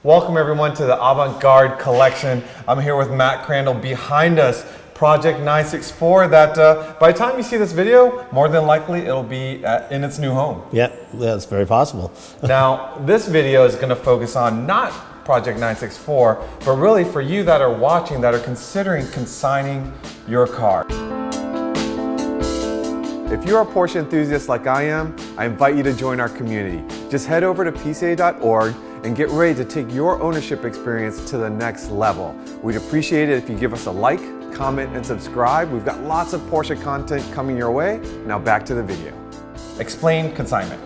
Welcome everyone to the Avant-Garde Collection. I'm here with Matt Crandall. Behind us, Projekt964, that by the time you see this video, more than likely it'll be in its new home. Yeah, that's very possible. Now, this video is going to focus on not Projekt964, but really for you that are watching, that are considering consigning your car. If you're a Porsche enthusiast like I am, I invite you to join our community. Just head over to pca.org and get ready to take your ownership experience to the next level. We'd appreciate it if you give us a like, comment, and subscribe. We've got lots of Porsche content coming your way. Now back to the video. Explain consignment.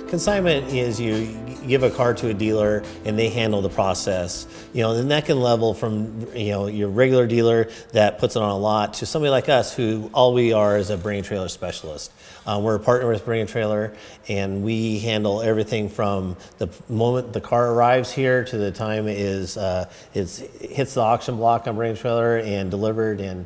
Consignment is you give a car to a dealer and they handle the process. And that can level from your regular dealer that puts it on a lot to somebody like us who all we are is a bring trailer specialist. We're a partner with Bring Trailer, and we handle everything from the moment the car arrives here to the time it hits the auction block on Bring Trailer and delivered, and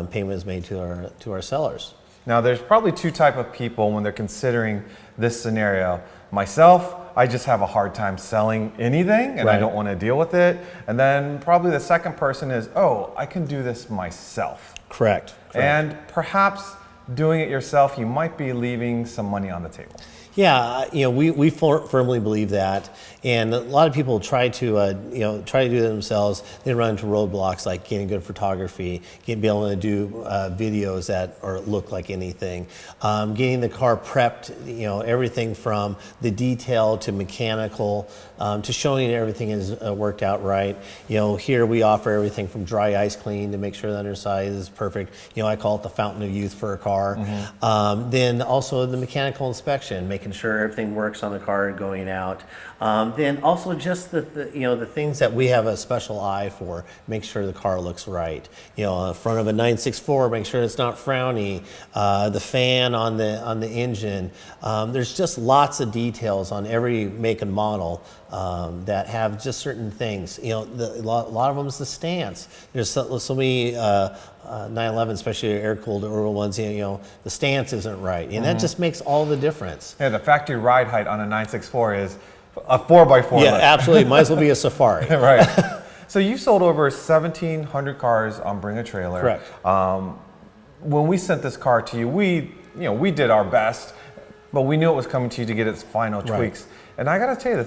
payment is made to our sellers. Now, there's probably two types of people when they're considering this scenario. Myself, I just have a hard time selling anything, and Right. I don't want to deal with it. And then probably the second person is, oh, I can do this myself. Correct. And perhaps doing it yourself, you might be leaving some money on the table. Yeah, we firmly believe that, and a lot of people try to do it themselves. They run into roadblocks like getting good photography, being able to do videos that look like anything, getting the car prepped. Everything from the detail to mechanical to showing everything is worked out right. Here we offer everything from dry ice clean to make sure the underside is perfect. I call it the fountain of youth for a car. Mm-hmm. Then also the mechanical inspection, making sure everything works on the car going out. Then also just the things that we have a special eye for, make sure the car looks right. On the front of a 964, make sure it's not frowny. The fan on the engine. There's just lots of details on every make and model that have just certain things. A lot of them is the stance. There's so many 911, especially air-cooled Euro ones, the stance isn't right, and that just makes all the difference. Yeah, the factory ride height on a 964 is a 4x4. Yeah, absolutely. Might as well be a Safari. Right. So you sold over 1,700 cars on Bring a Trailer. Correct. When we sent this car to you, we did our best, but we knew it was coming to you to get its final tweaks. Right. And I got to tell you,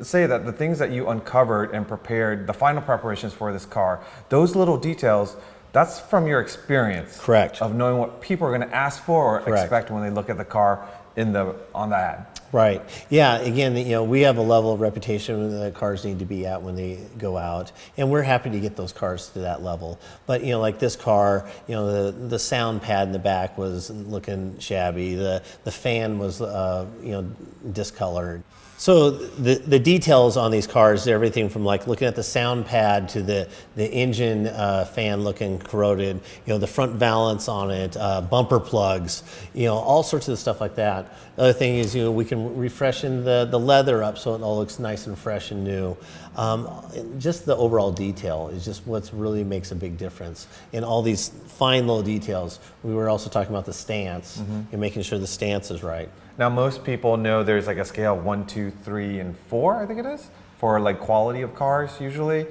say that the things that you uncovered and prepared, the final preparations for this car, those little details, that's from your experience. Correct. Of knowing what people are going to ask for or Correct. expect when they look at the car on the ad. Right. Yeah. Again, we have a level of reputation that cars need to be at when they go out, and we're happy to get those cars to that level. But like this car, the sound pad in the back was looking shabby. The fan was discolored. So the details on these cars, everything from like looking at the sound pad to the engine fan looking corroded, the front valance on it, bumper plugs, all sorts of stuff like that. The other thing is, we can refreshen the leather up so it all looks nice and fresh and new. Just the overall detail is just what really makes a big difference. In all these fine little details, we were also talking about the stance and making sure the stance is right. Now, most people know there's like a scale 1, 2, 3, and 4, I think it is, for like quality of cars usually.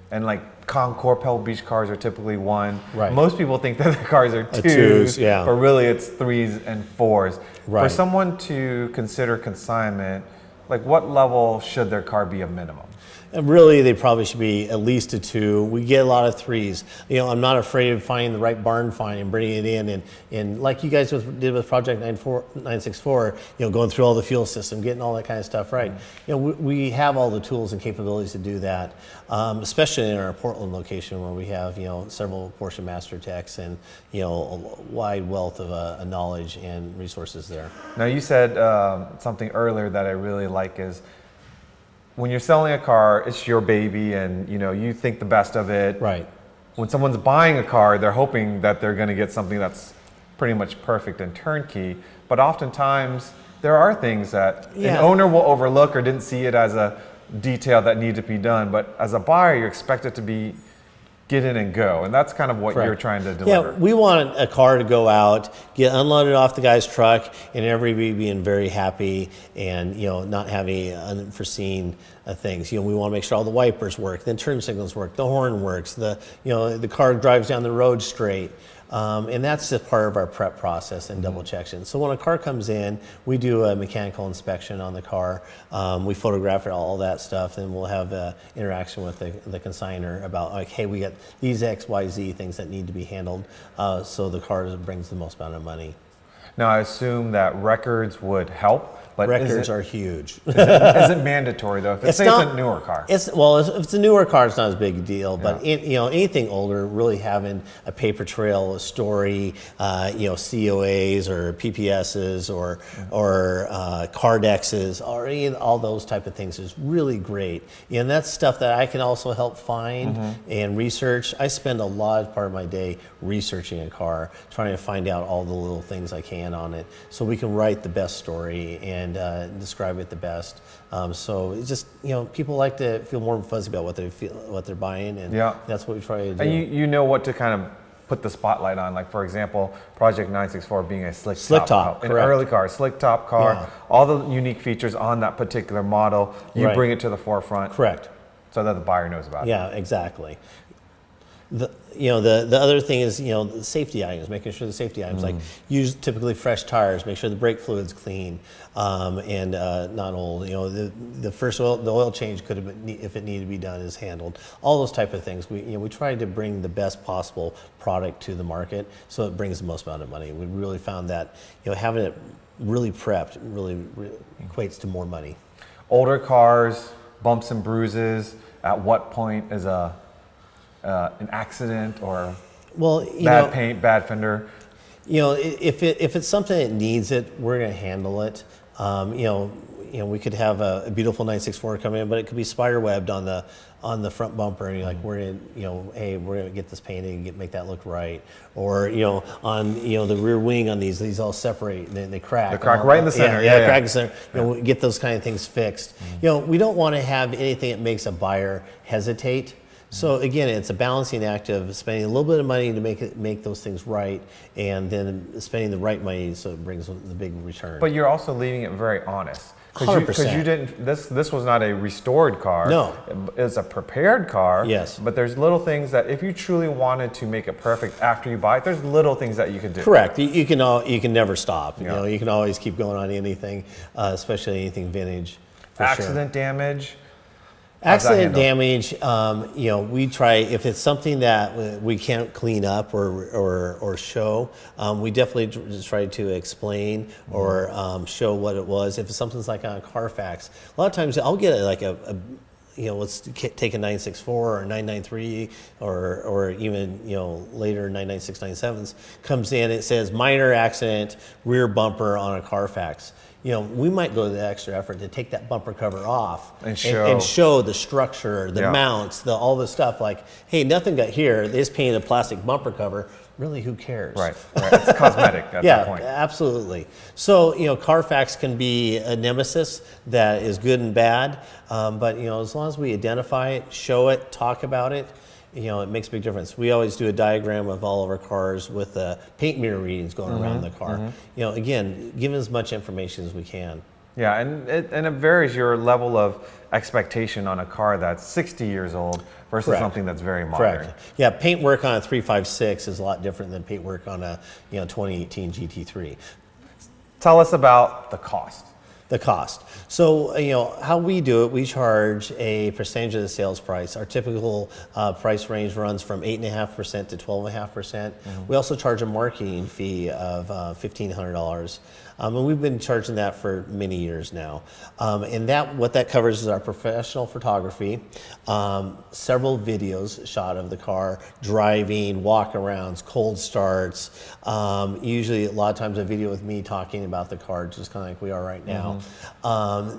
And like Concours Pebble Beach cars are typically 1. Right. Most people think that the cars are 2s, yeah. But really it's 3s and 4s. Right. For someone to consider consignment, like what level should their car be a minimum? And really, they probably should be at least a 2. We get a lot of 3s. I'm not afraid of finding the right barn find and bringing it in, and like you guys did with Projekt964, going through all the fuel system, getting all that kind of stuff right. We have all the tools and capabilities to do that, especially in our Portland location where we have several Porsche Master Techs and a wide wealth of knowledge and resources there. Now, you said something earlier that I really like is, when you're selling a car, it's your baby, and you think the best of it. Right. When someone's buying a car, they're hoping that they're going to get something that's pretty much perfect and turnkey. But oftentimes, there are things that an owner will overlook or didn't see it as a detail that needed to be done. But as a buyer, you expect it to be get in and go, and that's kind of what you're trying to deliver. Yeah, we want a car to go out, get unloaded off the guy's truck, and everybody being very happy, and not having unforeseen things. We want to make sure all the wipers work, then turn signals work, the horn works, the car drives down the road straight. And that's just part of our prep process and double checks. So when a car comes in, we do a mechanical inspection on the car. We photograph all that stuff, and we'll have interaction with the consignor about, like, hey, we got these X, Y, Z things that need to be handled, so the car brings the most amount of money. Now, I assume that records would help, but records are huge. Is it mandatory though? If it's a newer car. If it's a newer car, it's not as big a deal. But anything older, really having a paper trail, a story, COAs or PPSs or Cardexes, or all those type of things is really great. And that's stuff that I can also help find and research. I spend a lot part of my day researching a car, trying to find out all the little things I can on it, so we can write the best story and describe it the best. So it's just, people like to feel more fuzzy about what they're buying, and that's what we try to do. And you know what to kind of put the spotlight on, like for example, Projekt964 being a slick top, an early car, slick top car, all the unique features on that particular model, you bring it to the forefront. Correct. So that the buyer knows about it. Yeah, exactly. The other thing is, the safety items, making sure the safety items, like use typically fresh tires, make sure the brake fluid's clean, and not old. The oil change could have been, if it needed to be done, is handled. All those type of things. We try to bring the best possible product to the market, so it brings the most amount of money. We really found that having it really prepped really equates to more money. Older cars, bumps and bruises. At what point is an accident or bad paint, bad fender? If it's something that needs it, we're going to handle it. We could have a beautiful 964 come in, but it could be spider webbed on the front bumper, and you're like, we're gonna get this painted and make that look right. Or on the rear wing on these all separate and then they crack. They crack right in the center. Crack in the center. Get those kind of things fixed. We don't want to have anything that makes a buyer hesitate. So again, it's a balancing act of spending a little bit of money to make those things right, and then spending the right money so it brings the big return. But you're also leaving it very honest. 100%. Because you didn't. This was not a restored car. No, it's a prepared car. Yes. But there's little things that if you truly wanted to make it perfect after you buy it, there's little things that you could do. Correct. You can never stop. You can always keep going on anything, especially anything vintage. Accident damage. Accident damage, we try, if it's something that we can't clean up or show, we definitely just try to explain or show what it was. If it's something's like on a Carfax, a lot of times I'll get let's take a 964 or 993 or even later 99697s comes in, it says minor accident, rear bumper on a Carfax. We might go to the extra effort to take that bumper cover off and show the structure, the mounts, all the stuff. Like, hey, nothing got here. They just painted a plastic bumper cover. Really, who cares? Right. It's cosmetic at that point. Yeah, absolutely. So, Carfax can be a nemesis that is good and bad. But, as long as we identify it, show it, talk about it, it makes a big difference. We always do a diagram of all of our cars with paint mirror readings going around the car. Again, give as much information as we can. Yeah, and it varies your level of expectation on a car that's 60 years old versus something that's very modern. Correct. Yeah, paint work on a 356 is a lot different than paint work on a 2018 GT3. Tell us about the cost. The cost. So, how we do it, we charge a percentage of the sales price. Our typical price range runs from 8.5% to 12.5%. We also charge a marketing fee of $1,500. And we've been charging that for many years now. And what that covers is our professional photography, several videos shot of the car, driving, walk-arounds, cold starts, usually a lot of times a video with me talking about the car, just kind of like we are right now.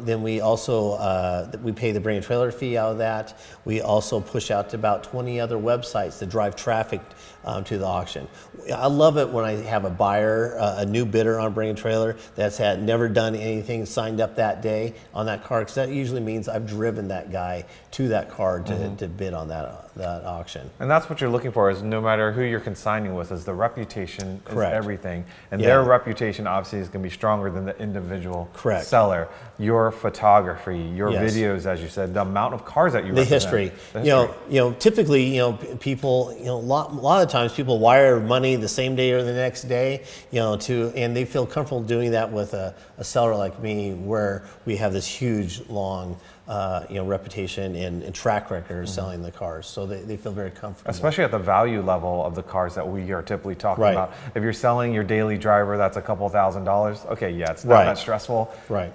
Then we also, we pay the brand trailer fee out of that. We also push out to about 20 other websites to drive traffic to the auction. I love it when I have a buyer, a new bidder on Bryan trailer, dealer that's had never done anything, signed up that day on that car, because that usually means I've driven that guy to that car to bid on that auction. And that's what you're looking for, is no matter who you're consigning with, is the reputation is everything. And Yeah. their reputation obviously is going to be stronger than the individual Correct. seller. Your photography, your Yes. videos, as you said, the amount of cars that you The represent. history. The history. Typically, people, a lot of times people wire money the same day or the next day, and they feel comfortable doing that with a seller like me, where we have this huge, long, reputation and track record of selling the cars. So they feel very comfortable. Especially at the value level of the cars that we are typically talking Right. about. If you're selling your daily driver, that's a couple $1,000s. Okay, yeah, it's not that stressful. Right.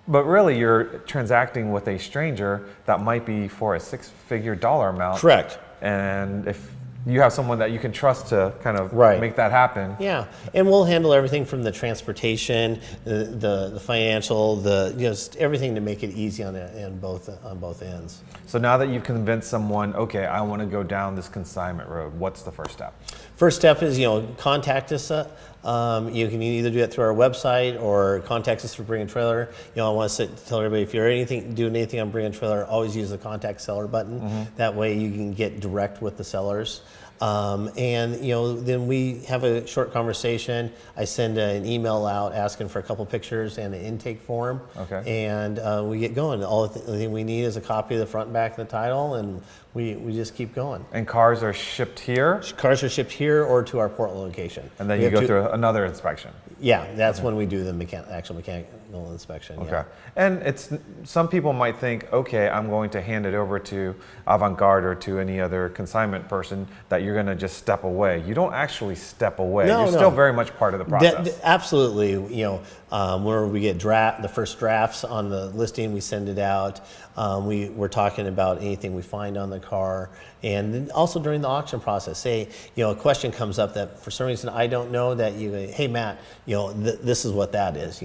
But really, you're transacting with a stranger that might be for a six-figure dollar amount. Correct. And if you have someone that you can trust to kind of Right. make that happen. Yeah, and we'll handle everything from the transportation, the financial, just everything to make it easy on both ends. So now that you've convinced someone, okay, I want to go down this consignment road, what's the first step? First step is, contact us. You can either do it through our website or contact us through Bring a Trailer. I want to tell everybody, if you're doing anything on Bring a Trailer, always use the contact seller button. That way you can get direct with the sellers. Then we have a short conversation. I send an email out asking for a couple pictures and an intake form. Okay. And we get going. All the thing we need is a copy of the front and back of the title, and we just keep going. And cars are shipped here? Cars are shipped here or to our Portland location. And then you go through another inspection? Yeah, that's when we do the actual mechanical inspection. Okay. Yeah. And some people might think, okay, I'm going to hand it over to Avant-Garde or to any other consignment person, that you're going to just step away. You don't actually step away. No, you're no. still very much part of the process. Absolutely. Where we get the first drafts on the listing, we send it out. We're talking about anything we find on the car, and then also during the auction process. Say, a question comes up that for some reason I don't know, that you go, hey Matt, this is what that is.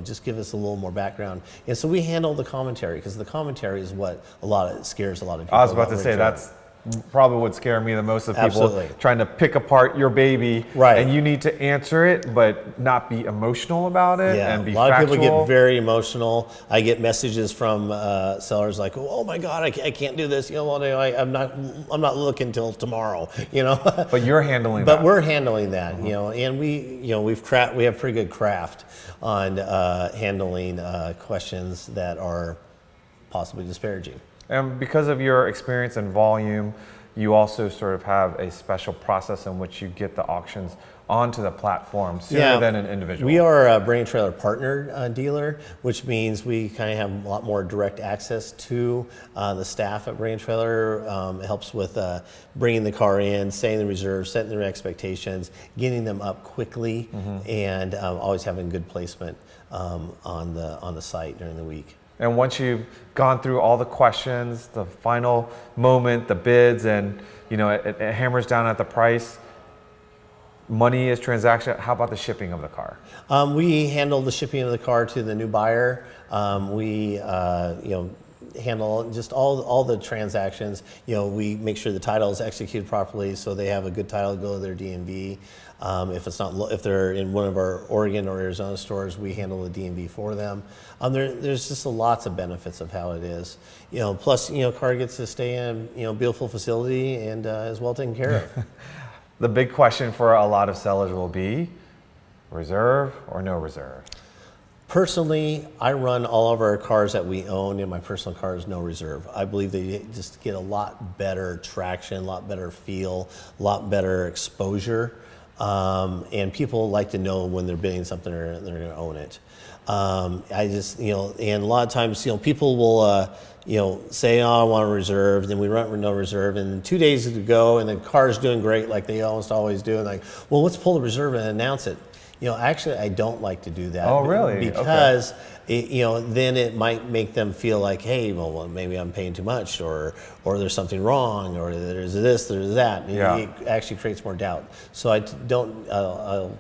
Just give us a little more background. And so we handle the commentary, because the commentary is what scares a lot of people. I was about to say, that's probably would scare me the most, of people Absolutely. trying to pick apart your baby, Right. and you need to answer it but not be emotional about it, Yeah, and be a lot factual. of people get very emotional. I get messages from sellers like, "Oh my God, I can't do this. I'm not looking till tomorrow." But you're handling But that. we're handling that, and we have pretty good craft on handling questions that are possibly disparaging. And because of your experience and volume, you also sort of have a special process in which you get the auctions onto the platform sooner than an individual. We are a Bryan Trailer partner dealer, which means we kind of have a lot more direct access to the staff at Bryan Trailer. It helps with bringing the car in, setting the reserve, setting their expectations, getting them up quickly, and always having good placement on the site during the week. And once you've gone through all the questions, the final moment, the bids, and it hammers down at the price, money is transaction. How about the shipping of the car? We handle the shipping of the car to the new buyer. We handle just all the transactions. We make sure the title is executed properly, so they have a good title to go to their DMV. If they're in one of our Oregon or Arizona stores, we handle the DMV for them. There's just lots of benefits of how it is. Plus, car gets to stay in beautiful facility and is well taken care of. The big question for a lot of sellers will be reserve or no reserve. Personally, I run all of our cars that we own in my personal cars no reserve. I believe they just get a lot better traction, a lot better feel, a lot better exposure. And people like to know when they're bidding something or they're going to own it. And a lot of times, people will, say, "Oh, I want a reserve." Then we run with no reserve, and 2 days to go, and the car's doing great, like they almost always do. And like, well, let's pull the reserve and announce it. Actually, I don't like to do that. Oh, really? Because then it might make them feel like, hey, well, maybe I'm paying too much, or there's something wrong, or there's this, there's that. Yeah. It actually creates more doubt. So I don't.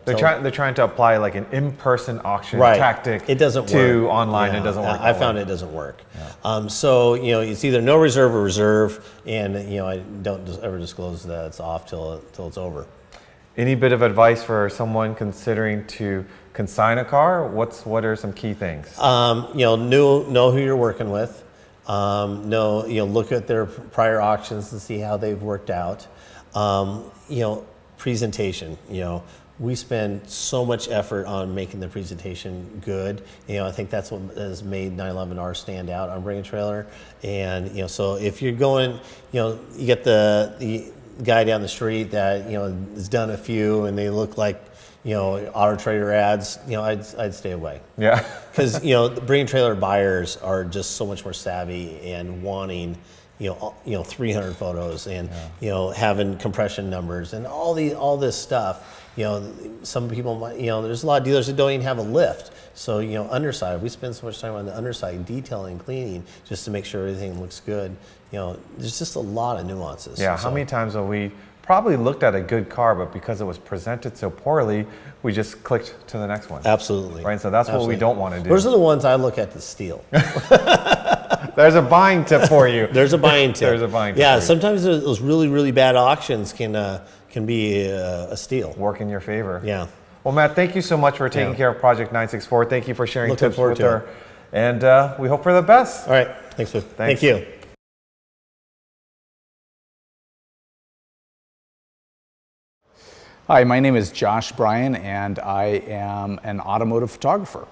They're trying to apply like an in-person auction tactic. It doesn't to work. online. It doesn't work. I found it doesn't work. Yeah. So it's either no reserve or reserve, and I don't ever disclose that it's off till it's over. Any bit of advice for someone considering to consign a car? What are some key things? Know who you're working with. Look at their prior auctions and see how they've worked out. Presentation. We spend so much effort on making the presentation good. I think that's what has made 911R stand out on Bring a Trailer. And so if you're going, you get the guy down the street that has done a few and they look like Auto Trader ads, I'd stay away. Yeah. Because the Bring a Trailer buyers are just so much more savvy and wanting 300 photos and having compression numbers and all this stuff. Some people might, there's a lot of dealers that don't even have a lift. So, underside, we spend so much time on the underside, detailing, cleaning, just to make sure everything looks good. There's just a lot of nuances. Yeah, how many times have we probably looked at a good car, but because it was presented so poorly, we just clicked to the next one. Absolutely. Right, so that's what we don't want to do. Those are the ones I look at to steal. There's a buying tip for you. There's a buying tip. There's a buying tip. Yeah, sometimes those really, really bad auctions can be a steal. Work in your favor. Yeah. Well, Matt, thank you so much for taking care of Projekt964. Thank you for sharing Looking tips forward with to her. And we hope for the best. All right. Thanks. Thank you. Hi, my name is Josh Bryan, and I am an automotive photographer.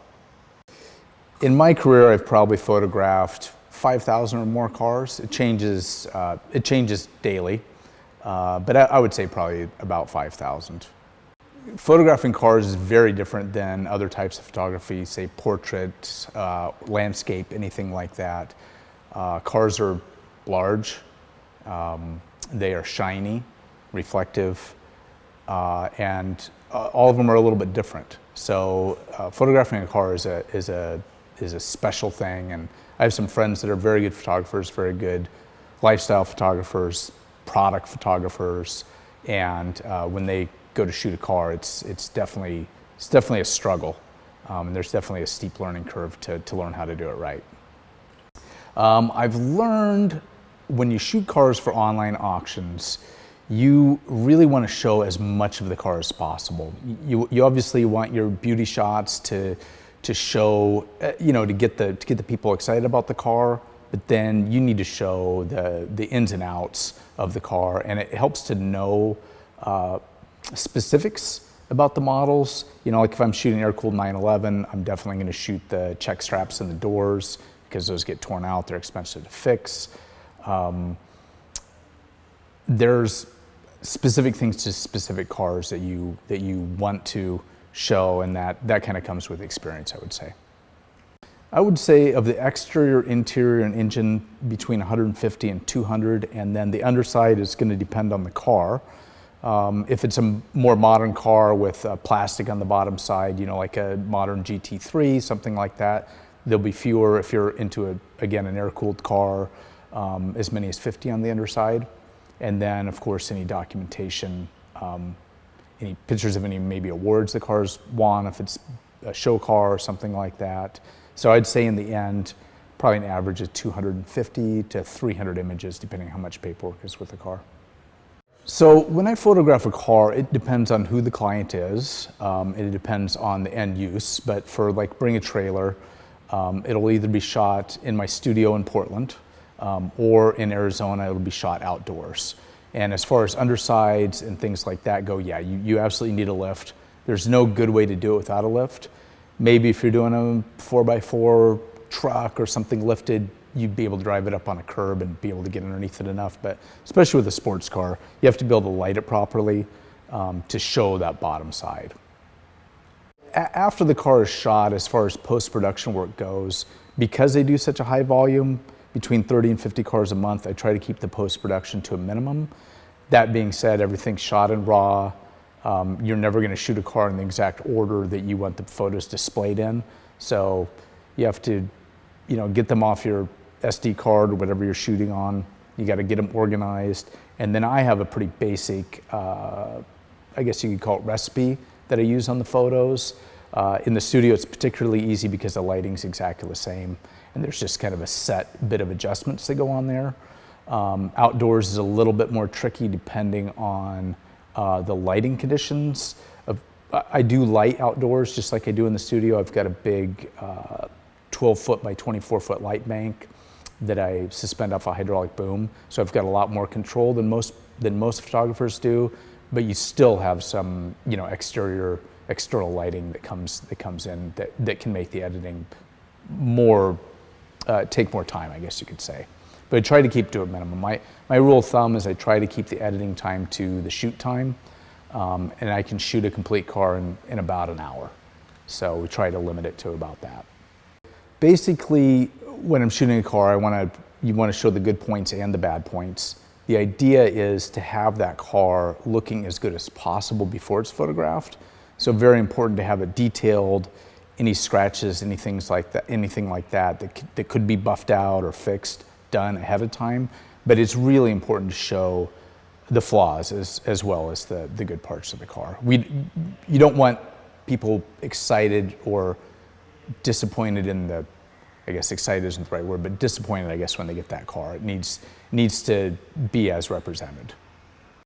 In my career, I've probably photographed 5,000 or more cars. It changes daily, but I would say probably about 5,000. Photographing cars is very different than other types of photography, say portrait, landscape, anything like that. Cars are large, they are shiny, reflective, and all of them are a little bit different. So photographing a car is a special thing, and I have some friends that are very good photographers, very good lifestyle photographers, product photographers, and when they go to shoot a car, it's definitely a struggle, and there's definitely a steep learning curve to learn how to do it right. I've learned when you shoot cars for online auctions, you really want to show as much of the car as possible. You obviously want your beauty shots to show, to get the people excited about the car, but then you need to show the ins and outs of the car, and it helps to know specifics about the models. Like if I'm shooting an air-cooled 911, I'm definitely going to shoot the check straps and the doors because those get torn out, they're expensive to fix. There's specific things to specific cars that you want to show, and that kind of comes with experience, I would say. I would say of the exterior, interior, and engine between 150 and 200, and then the underside is going to depend on the car. If it's a more modern car with plastic on the bottom side, like a modern GT3, something like that, there'll be fewer. If you're into, again, an air-cooled car, as many as 50 on the underside. And then, of course, any documentation, any pictures of any maybe awards the car's won, if it's a show car or something like that. So I'd say in the end, probably an average of 250 to 300 images, depending on how much paperwork is with the car. So when I photograph a car, it depends on who the client is. It depends on the end use. But for like Bring a Trailer, it'll either be shot in my studio in Portland, or in Arizona, it'll be shot outdoors. And as far as undersides and things like that go, yeah, you absolutely need a lift. There's no good way to do it without a lift. Maybe if you're doing a 4x4 truck or something lifted, you'd be able to drive it up on a curb and be able to get underneath it enough. But especially with a sports car, you have to be able to light it properly to show that bottom side. After the car is shot, as far as post-production work goes, because they do such a high volume, between 30 and 50 cars a month, I try to keep the post-production to a minimum. That being said, everything's shot in RAW. You're never going to shoot a car in the exact order that you want the photos displayed in. So you have to, get them off your SD card or whatever you're shooting on. You got to get them organized. And then I have a pretty basic, I guess you could call it recipe that I use on the photos. In the studio, it's particularly easy because the lighting's exactly the same. And there's just kind of a set bit of adjustments that go on there. Outdoors is a little bit more tricky depending on the lighting conditions. I do light outdoors just like I do in the studio. I've got a big 12-foot by 24-foot light bank that I suspend off a hydraulic boom. So I've got a lot more control than most photographers do, but you still have some, you know, external lighting that comes in that can make the editing take more time, I guess you could say. But I try to keep to a minimum. My rule of thumb is I try to keep the editing time to the shoot time, and I can shoot a complete car in about an hour. So we try to limit it to about that. Basically, when I'm shooting a car, you want to show the good points and the bad points. The idea is to have that car looking as good as possible before it's photographed. So very important to have it detailed. Any scratches, anything like that could be buffed out or fixed, done ahead of time. But it's really important to show the flaws as well as the good parts of the car. You don't want people excited or disappointed I guess excited isn't the right word, but disappointed, I guess, when they get that car. It needs to be as represented.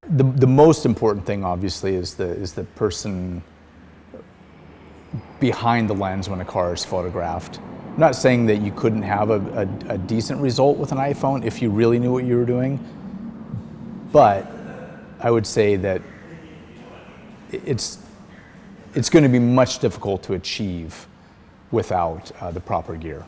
The most important thing, obviously, is the person behind the lens when a car is photographed. I'm not saying that you couldn't have a decent result with an iPhone if you really knew what you were doing, but I would say that it's going to be much difficult to achieve without the proper gear.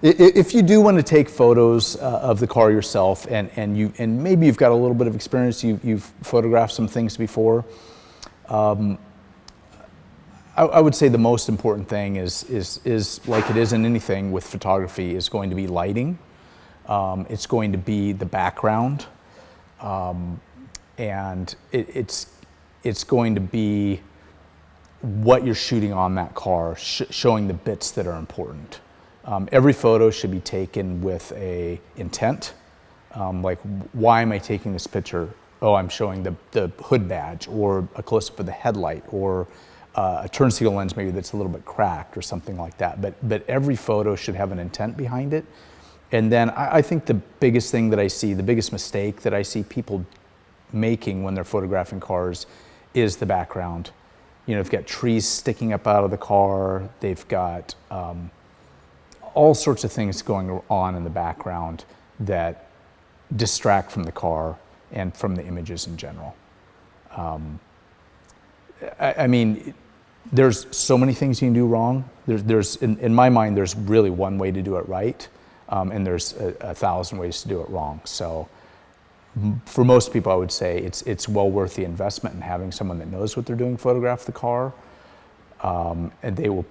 If you do want to take photos of the car yourself, and maybe you've got a little bit of experience, you've photographed some things before, I would say the most important thing is like it is in anything with photography, is going to be lighting. It's going to be the background, and it's going to be what you're shooting on that car, showing the bits that are important. Every photo should be taken with a intent, like why am I taking this picture? Oh, I'm showing the hood badge, or a close-up of the headlight, or a turn signal lens maybe that's a little bit cracked or something like that. But every photo should have an intent behind it. And then I think the biggest thing that I see, the biggest mistake that I see people making when they're photographing cars is the background. You know, they've got trees sticking up out of the car. They've got all sorts of things going on in the background that distract from the car and from the images in general. I mean, there's so many things you can do wrong. There's in my mind, there's really one way to do it right, and there's 1,000 ways to do it wrong. So for most people, I would say it's well worth the investment in having someone that knows what they're doing photograph the car, and they will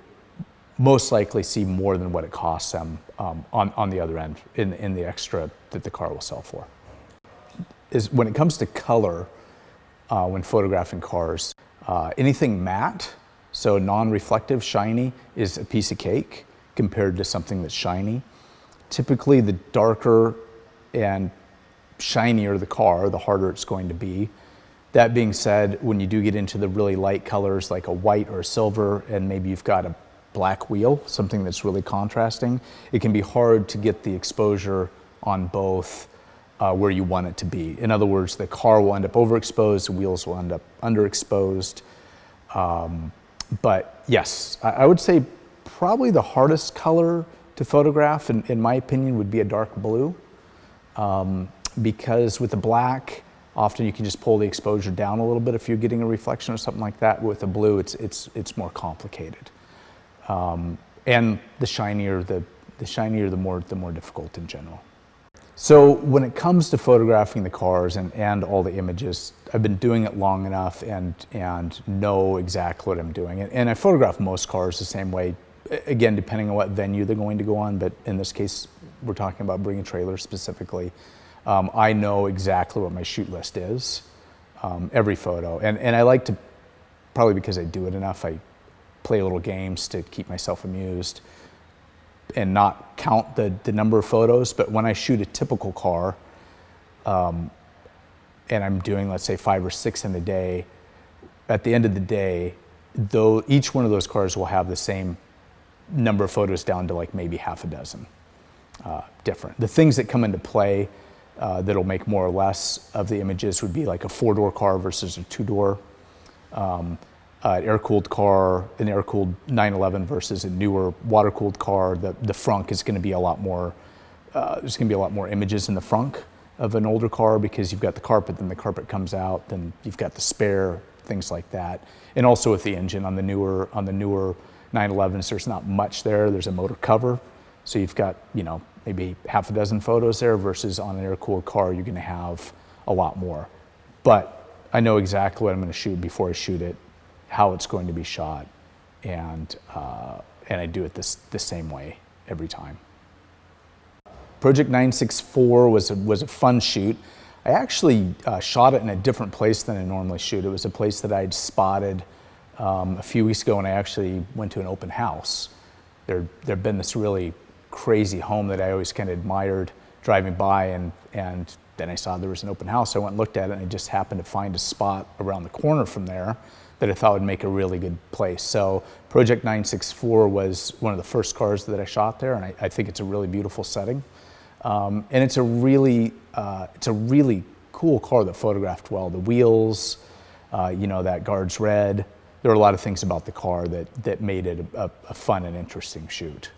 most likely see more than what it costs them on the other end in the extra that the car will sell for. Is when it comes to color, when photographing cars, anything matte, so non-reflective, shiny, is a piece of cake compared to something that's shiny. Typically, the darker and shinier the car, the harder it's going to be. That being said, when you do get into the really light colors like a white or a silver, and maybe you've got a black wheel, something that's really contrasting, it can be hard to get the exposure on both where you want it to be. In other words, the car will end up overexposed, the wheels will end up underexposed. But yes, I would say probably the hardest color to photograph, in my opinion, would be a dark blue. Because with the black, often you can just pull the exposure down a little bit if you're getting a reflection or something like that. With the blue, it's more complicated. And the shinier, the more difficult in general. So when it comes to photographing the cars and all the images, I've been doing it long enough and know exactly what I'm doing. And I photograph most cars the same way, again, depending on what venue they're going to go on, but in this case, we're talking about bringing trailers specifically. I know exactly what my shoot list is, every photo. And I like to, probably because I do it enough, I play little games to keep myself amused and not count the number of photos. But when I shoot a typical car, and I'm doing, let's say, 5 or 6 in a day, at the end of the day, though each one of those cars will have the same number of photos down to like maybe half a dozen different. The things that come into play that'll make more or less of the images would be like a 4-door car versus a 2-door. An air-cooled car, an air-cooled 911 versus a newer water-cooled car. The frunk is going to be a lot more, there's going to be a lot more images in the frunk of an older car because you've got the carpet, then the carpet comes out, then you've got the spare, things like that. And also with the engine on the newer 911s, there's not much there. There's a motor cover. So you've got, you know, maybe half a dozen photos there versus on an air-cooled car, you're going to have a lot more. But I know exactly what I'm going to shoot before I shoot it, how it's going to be shot, and I do it the same way every time. Projekt964 was a fun shoot. I actually shot it in a different place than I normally shoot. It was a place that I'd spotted a few weeks ago when I actually went to an open house. There'd been this really crazy home that I always kind of admired driving by, and then I saw there was an open house. I went and looked at it, and I just happened to find a spot around the corner from there that I thought would make a really good place. So Projekt964 was one of the first cars that I shot there, and I think it's a really beautiful setting. And it's a really cool car that photographed well. The wheels, you know, that guard's red. There were a lot of things about the car that made it a fun and interesting shoot.